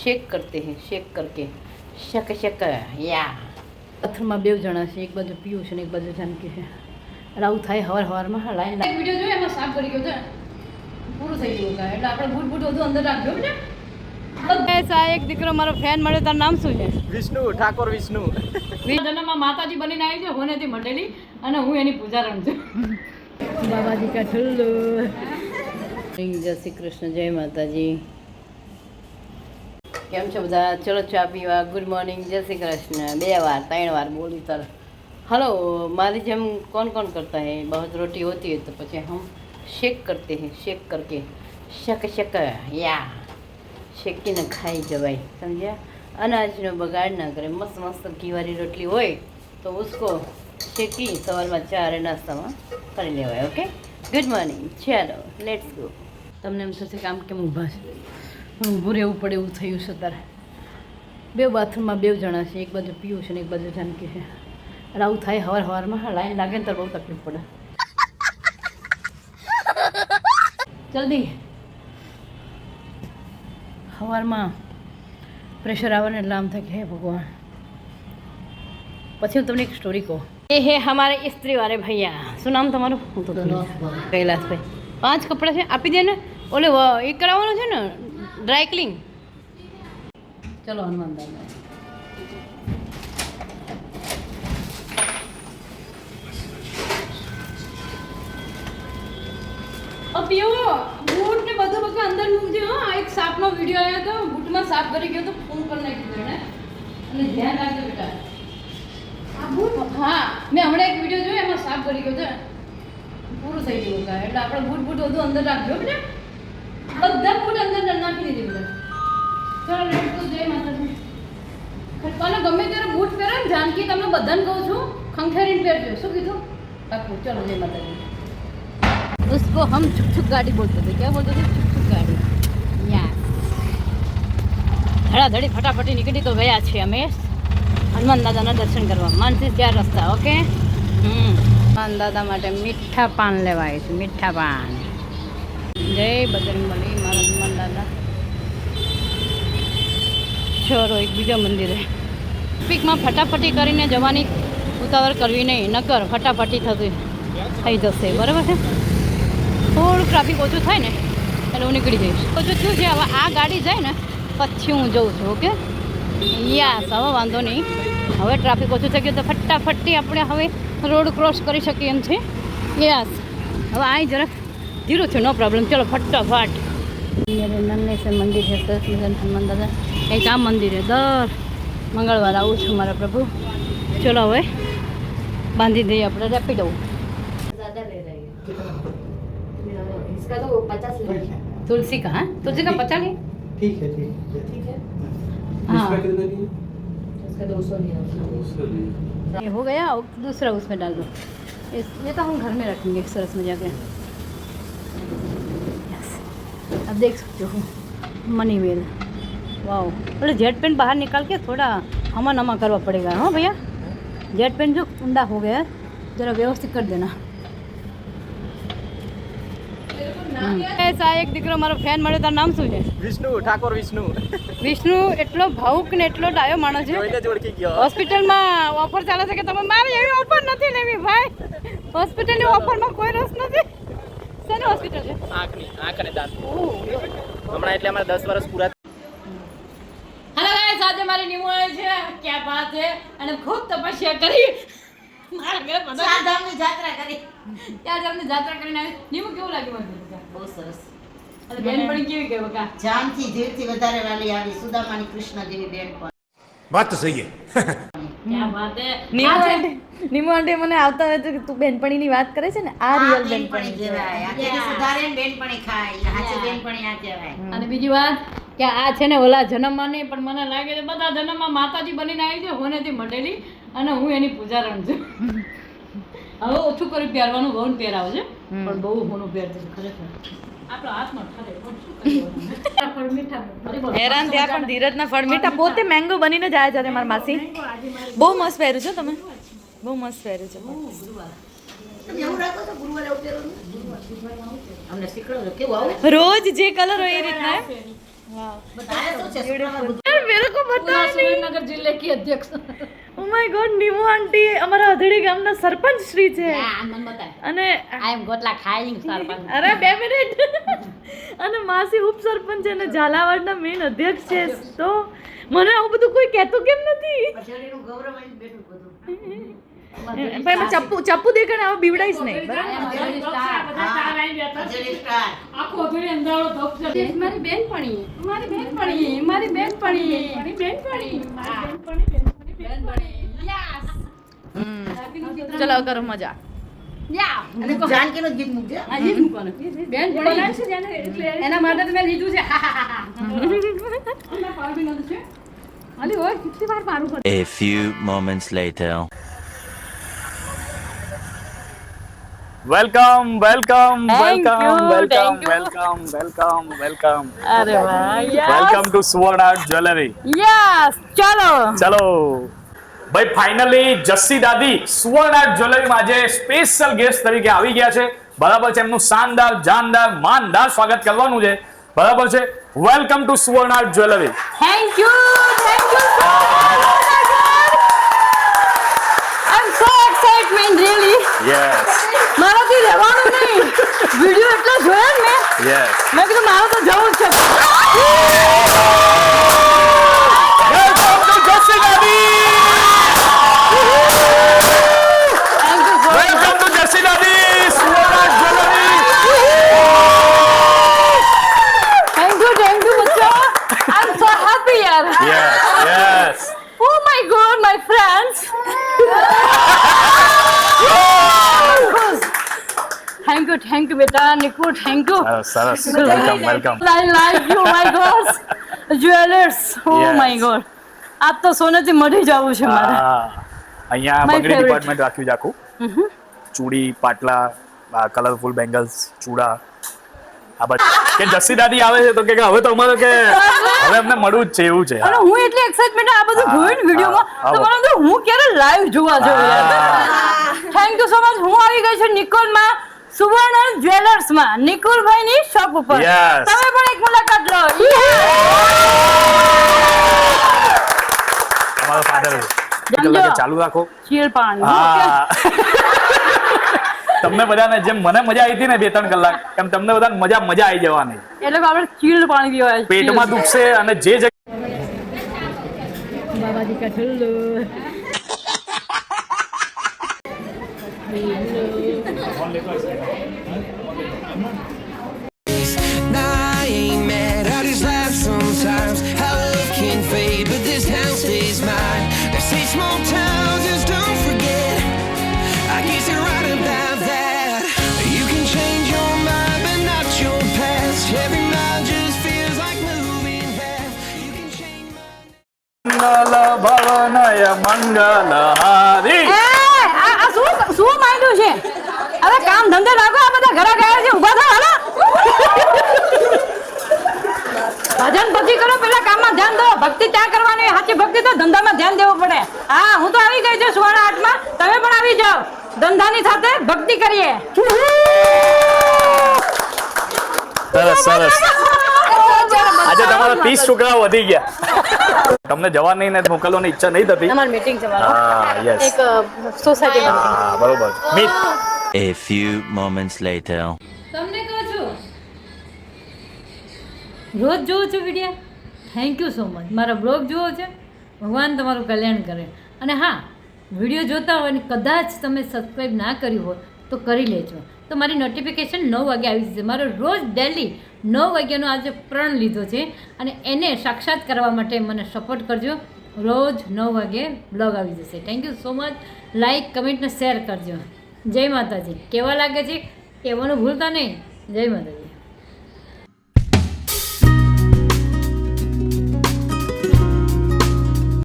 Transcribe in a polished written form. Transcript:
Shake करते हैं shake करके शक शक या પથ્થરમાં બે જણા છે, એક બાજુ પીયું છે ને એક બાજુ જાનકી છે. રાવું થાય હવારમાં લાઈન લાઈન વિડીયો જોયો એમાં સાફ કરી ગયો છે પૂરું થઈ ગયું કાંઈ એટલે આપણે બૂટ બૂટ બધું અંદર રાખજો બેટા. એક દીકરો મારો ફેન મળે તારું નામ શું છે? વિષ્ણુ ઠાકોર. વિષ્ણુ જન્મમાં માતાજી બનીને આવી છે હોનેથી મંડેલી અને હું એની પૂજા રમ છું. બાબાજી કા ઠુલ્લો. જય શ્રી કૃષ્ણ, જય માતાજી. કેમ છો બધા? ચલો ચા પીવા. ગુડ મોર્નિંગ, જય શ્રી કૃષ્ણ. 2 વાર 3 વાર બોલી તર हेलो. मारी जेम कौन कौन करता है? बहुत रोटी होती है तो પછી हम शेक करते हैं शेक करके शक शक या શેકીને ખાઈ જવાય, સમજ્યા? અનાજનો બગાડ ના કરે. મસ્ત મસ્ત ઘીવાળી રોટલી હોય તો ઉસકો શેકી સવારમાં ચા અને નાસ્તામાં કરી લેવાય. Okay, good morning. ચાલો લેટ્સ ગો. તમને એમ થશે કે આમ કેમ ઊભા છે, ઊભું રહેવું પડે એવું થયું છે તારે. બે બાથરૂમમાં 2 જણા છે, એક બાજુ પીયું છે ને એક બાજુ જાનકી છે. આવું થાય હવારમાં લાઈન લાગે ને તો બહુ તકલીફ પડે. જલ્દી સવારમાં પ્રેશર આવે ને એટલે આમ થાય કે હે ભગવાન. પછી હું તમને એક સ્ટોરી કહું. એ હે હમારે ઇસ્ત્રી વાળે ભૈયા. શું નામ તમારું? હું તો કૈલાસભાઈ. 5 કપડાં છે, આપી દે ને. ઓલે એ કરાવવાનું છે ને ડ્રાય ક્લીન. ચલો હનુમાન દાદા. અપિયો બૂટ ને બધું બકા અંદર મૂકજો. હા, એક સાપનો વિડિયો આવ્યો હતો, બૂટમાં સાપ કરી ગયો તો ફોન કરી નાખ્યો એને. અને ધ્યાન રાખજો બેટા. આ બૂટ, હા મેં હમણાં એક વિડિયો જોયો એમાં સાપ કરી ગયો તો પૂરું થઈ ગયું કાંઈ એટલે આપણે બૂટ બૂટ બધું અંદર રાખજો બેટા. બધા બૂટ અંદર નાખી દીધી બેટા. ચાલો લેટ તો જય માતાજી. અને ગમે ત્યારે બૂટ પહેરે ને જાનકી, તમને બધાને કહું છું ખંખેરીને પહેરજો. શું કીધું? પાકું. ચલો જય માતાજી. उसको हम छुक छुक गाड़ी बोलते थे. क्या बोलते थे? छुक छुक गाड़ी. યસ. ધડાધડી ફટાફટી નીકળી તો ગયા છીએ અમે હનુમાન દાદાના દર્શન કરવા. માનસી 4 રસ્તા. ઓકે. હનુમાન દાદા માટે મીઠા પાન લેવાય છે. મીઠા પાન. જય બજરંગબલી. મારા હનુમાન દાદા. ચલો એક બીજા મંદિરે. ટ્રાફિકમાં ફટાફટી કરીને જવાની ઉતાવળ કરવી નહીં, નકર ફટાફટી થઈ જશે. બરાબર છે? થોડું ટ્રાફિક ઓછું થાય ને એટલે હું નીકળી જઈશ. ઓછું થયું છે. હવે આ ગાડી જાય ને પછી હું જઉં છું. Okay, yes. હવે વાંધો નહીં. હવે ટ્રાફિક ઓછું થઈ ગયું તો ફટાફટી આપણે હવે રોડ ક્રોસ કરી શકીએ એમ છે. યસ. હવે અહીં જરાક ધીરું છે, નો પ્રોબ્લેમ. ચલો ફટાફટ. મેરે નન્ને સે મંદિર છે હનુમાન દાદા. એક આ મંદિર છે. દર મંગળવાર આવું છું મારા પ્રભુ. ચલો હવે બાંધી દઈએ આપણે રેપિડો. इसका तो 50 ले. तुलसी का? हाँ, तुलसी का 50 नहीं. ठीक है ठीक है. हाँ, इसका कितना नहीं? इसका 200 लिया. 200 लिया. ये हो गया. और दूसरा उसमें डाल दो. ये तो हम घर में रखेंगे सरस में जाके. यस. अब देख सकते हो मनी वेल. वाओ. अरे जेट पेन बाहर निकाल के थोड़ा हमा नमा करवा पड़ेगा. हाँ भैया, जेट पेन जो ऊंडा हो गया जरा व्यवस्थित कर देना. ऐसा एक દીકરો મારો ફેન મળે તારું નામ શું છે? વિષ્ણુ ઠાકોર. વિષ્ણુ. વિષ્ણુ એટલો ભાવુક ને એટલો ડાયો માણસ છે. જોઈને જ ઓળખી ગયો. હોસ્પિટલમાં ઓફર ચાલે છે કે તમે મારી એવી ઓફર નથી લેવી ભાઈ. હોસ્પિટલની ઓફરમાં કોઈ રસ નથી. શેની હોસ્પિટલ છે? આંખ અને દાંત. હમણાં એટલે અમારે 10 વર્ષ પૂરા. હેલો ગાઈસ, આજે મારી નિમોણી છે. ક્યાં બાત છે. અને ખૂબ તપસ્યા કરી મારા ઘરે બધા ચારધામની જાત્રા કરી. ચારધામની જાત્રા કરીને આવી. નિમો કેવું લાગ્યું મને? બહુ સરસ. અને બેનપણી કેવી કે બકા? જાનથી જીવથી વધારે વાલી આવી. સુદામાની કૃષ્ણ જેવી બેનપણ. વાત તો સહી હે. ક્યાં બાત હે. નિમો આંટી મને આવતા હોય તો તું બેનપણીની વાત કરે છે ને, આ રિયલ બેનપણી કહેવાય. આ કેરી સુધારે ને બેનપણી ખાય. હાચી બેનપણી આ કહેવાય. અને બીજી વાત કે આ છે ને ઓલા જન્મમાં નહીં પણ મને લાગે છે બધા જન્મમાં માતાજી બનીને આવી છે હોનેથી મંડેલી અને હું એની પૂજા રમ છું. હવે ઓછું કરી પહેરવાનું, બહુ પહેરાવે છે પણ બહુ હોનું પહેરતું છે ખરેખર. આપણો હાથમાં ઠરે પણ શું કરીએ. હેરાન થયા પણ ધીરજના ફળ મીઠા. પોતે મેંગો બનીને જાય જ્યારે મારા માસી. બહુ મસ્ત પહેર્યું છે તમે. બહુ મસ્ત પહેર્યું છે. તમે એવું રાખો છો ગુરુવારે આવું પહેરવાનું? અમને શીખવાડો કેવું આવું. રોજ જે કલર હોય એ રીતના. તારે શું છે સુરતમાં બધું? यार मेरे को पता ही नहीं સુરેન્દ્રનગર જિલ્લે की अध्यक्ष ઓ માય ગોડ નીમુ આંટી અમારા હથેળી ગામના સરપંચ શ્રી છે मन बताए અને आई एम गोटला खाइंग सरपंच અરે 2 મિનિટ અને માસી ઉપસરપંચ અને ઝાલાવાડના મેઇન અધ્યક્ષ છે તો મને આવું બધું કોઈ કહેતું કેમ નથી અજડીનું ગૌરવ અહીં બેઠું બધું. ભાઈ મેં ચપ્પુ દેખાને આવો બીવડાઈશ નહીં બરાબર અજડી સ્ટાર. મારી બેનપણી મારી બેનપણી મારી બેનપણી મારી બેનપણી ચલો કરો મજા અને જાનકીનું જ ગીત મૂકજે. એના માટે તો મેં લીધું છે અલી હોય કેટલી વાર મારું પડે A few moments later. Welcome welcome Thank welcome you, welcome thank you. Welcome welcome welcome અરે વાહ welcome to Suvarna art jewellery. Yes ચાલો ચલો ભાઈ ફાઇનલી જસ્સી દાદી સુવર્ણ આર્ટ જ્વેલરીમાં આજે સ્પેશિયલ ગેસ્ટ તરીકે આવી ગયા છે. બરાબર છે, એમનું શાનદાર જાનદાર માનદાર સ્વાગત કરવાનું છે. બરાબર છે, welcome to Suvarna art jewellery. Thank you so I am so excitement really yes મારાથી રહેવાનું નહીં વિડિયો એટલો જોયો ને યસ મેં કીધું મારે તો જવું જ છે વેલકમ ટુ જસ્સી દાદી. Thank you so welcome to Jassi દાદી સુવર્ણ આર્ટ જ્વેલરી. થેન્ક યુ બચ્ચા આઈ એમ સો હેપી યાર yes yes oh my God my friends thank you બેટા નિકુ થેન્ક યુ સરસ સરસ welcome welcome. I like you, my God. Jewelers. Oh Yes. my God. આજ તો સોનેથી મઢી જવું છે મારે. અહીંયા My બંગડી favorite. ડિપાર્ટમેન્ટ રાખ્યું છે આખું. ચૂડી પાટલા કલરફુલ બેંગલ્સ ચૂડા આ બધું કે જસ્સી દાદી આવે છે તો કે હવે તો અમારે કે હવે અમને મળવું જ છે એવું છે. અને હું એટલી એક્સાઇટમેન્ટ આ બધું જોયું ને વિડીયોમાં તો મને તો હું ક્યારે લાઈવ જોવા જઉં યાર. Thank you so much. હું આવી ગઈ છું નિકોલમાં સુવર્ણ જ્વેલર્સમાં નિકુલભાઈની શોપ ઉપર. Yes. તમે પણ એક મુલાકાત લો. અમારો ફાધર જમજો. ચાલુ રાખો. ચીલ પાણી. હા તમને બધાને જેમ મને મજા આવી હતી ને 2-3 કલાક એમ તમને બધાને મજા આવી જવાની. એટલે કે આપણે ચીલ પાણી પીવાય. પેટમાં દુખશે અને જે બાબાજી કા ઠલ્લો. Nah, I ain't mad, I just laugh sometimes. How love can fade, but this town stays mine. They say small towns just don't forget. I guess you're right about that. You can change your mind, but not your past. Every mile just feels like moving fast. You can change my મંગલ ભવનય મંગલહારી. આ શું માંગ્યું છે? હવે કામ ધંધે લાગો. આ બધા ઘરે ગયા છે, ઊભા થાઓ હાલો. ભજન પછી કરો, પેલા કામમાં ધ્યાન દો. ભક્તિ ત્યાં કરવાની, સાચી ભક્તિ તો ધંધામાં ધ્યાન દેવું પડે. હા, હું તો આવી ગઈ છું સુવર્ણ આર્ટમાં. તમે પણ આવી જાઓ. ધંધાની સાથે ભક્તિ કરીએ. સરસ સરસ. આજે તમારા 30 છોકરાઓ વધી ગયા. તમને જવાની ને મોકલવાની ઈચ્છા નહીં થતી. અમારી મીટિંગ છે મારો. હા યસ એક સોસાયટીમાં. હા બરોબર. મીત A few moments later. તમને કહું છું રોજ જોઉં છું video. Thank you so much. મારા બ્લોગ જુઓ છે, ભગવાન તમારું કલ્યાણ કરે. અને હા, વિડીયો જોતા હોય ને કદાચ તમે સબસ્ક્રાઈબ ના કર્યું હોય તો કરી લેજો. તો મારી નોટિફિકેશન 9 વાગે આવી જશે. મારો રોજ ડેલી 9 વાગ્યાનો આજે પ્રણ લીધો છે અને એને સાક્ષાત કરવા માટે મને સપોર્ટ કરજો. રોજ 9 વાગે બ્લોગ આવી જશે. Thank you so much. Like comment ને શેર કરજો. જય માતાજી. કેવા લાગે છે કહેવાનું ભૂલતા નહીં. જય માતાજી.